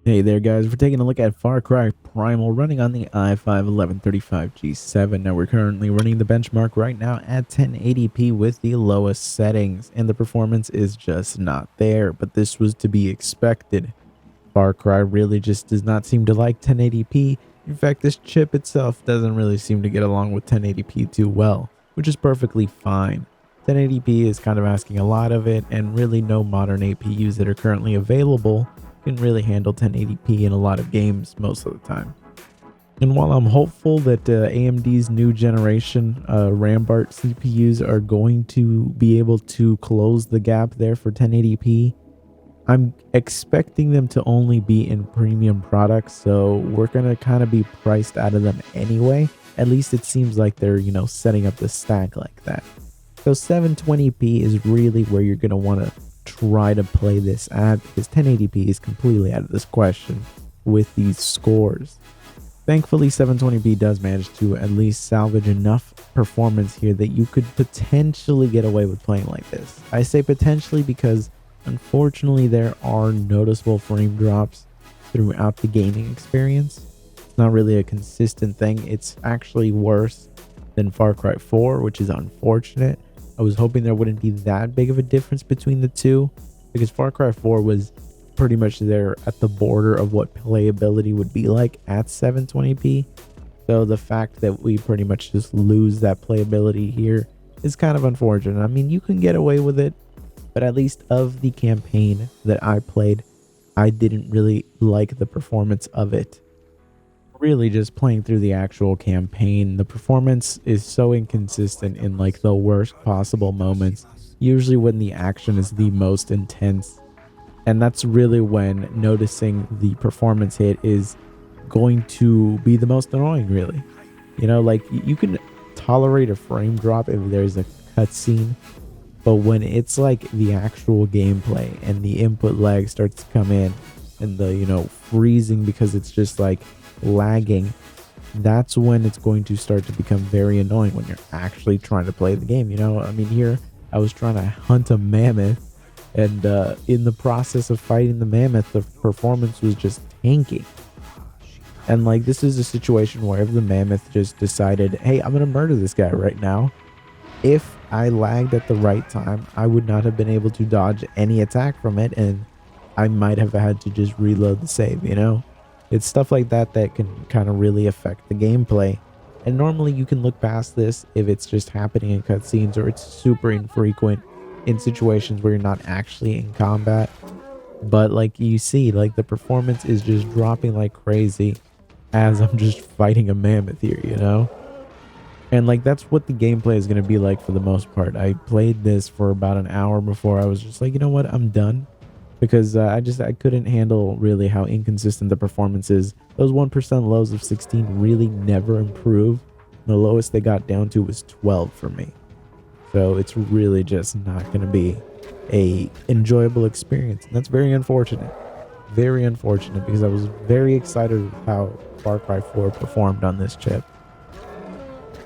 Hey there guys, we're taking a look at Far Cry Primal running on the i5-1135G7. Now we're currently running the benchmark right now at 1080p with the lowest settings, and the performance is just not there, but this was to be expected. Far Cry really just does not seem to like 1080p. In fact, this chip itself doesn't really seem to get along with 1080p too well, which is perfectly fine. 1080p is kind of asking a lot of it, and really no modern APUs that are currently available can really handle 1080p in a lot of games most of the time. And while I'm hopeful that AMD's new generation Rambart CPUs are going to be able to close the gap there for 1080p, I'm expecting them to only be in premium products, so we're going to kind of be priced out of them anyway. At least it seems like they're, setting up the stack like that. So 720p is really where you're going to want to try to play this at, because 1080p is completely out of this question with these scores. Thankfully, 720p does manage to at least salvage enough performance here that you could potentially get away with playing like this. I say potentially because unfortunately there are noticeable frame drops throughout the gaming experience. It's not really a consistent thing. It's actually worse than Far Cry 4, which is unfortunate. I was hoping there wouldn't be that big of a difference between the two, because Far Cry 4 was pretty much there at the border of what playability would be like at 720p. So the fact that we pretty much just lose that playability here is kind of unfortunate. I mean, you can get away with it, but at least of the campaign that I played, I didn't really like the performance of it. Really, just playing through the actual campaign, the performance is so inconsistent in like the worst possible moments, usually when the action is the most intense. And that's really when noticing the performance hit is going to be the most annoying, really. Like you can tolerate a frame drop if there's a cutscene, but when it's like the actual gameplay and the input lag starts to come in, and the freezing because it's just like lagging, that's when it's going to start to become very annoying when you're actually trying to play the game. I mean, here I was trying to hunt a mammoth, and in the process of fighting the mammoth, the performance was just tanking. And like, this is a situation where if the mammoth just decided, hey, I'm gonna murder this guy right now, if I lagged at the right time, I would not have been able to dodge any attack from it, and I might have had to just reload the save. It's stuff like that that can kind of really affect the gameplay. And normally you can look past this if it's just happening in cutscenes, or it's super infrequent in situations where you're not actually in combat. But like you see, like the performance is just dropping like crazy as I'm just fighting a mammoth here. And like that's what the gameplay is going to be like for the most part. I played this for about an hour before I was just like, you know what, I'm done, because I couldn't handle really how inconsistent the performance is. Those 1% lows of 16 really never improve. The lowest they got down to was 12 for me. So it's really just not going to be a enjoyable experience, and that's very unfortunate. Very unfortunate, because I was very excited with how Far Cry 4 performed on this chip.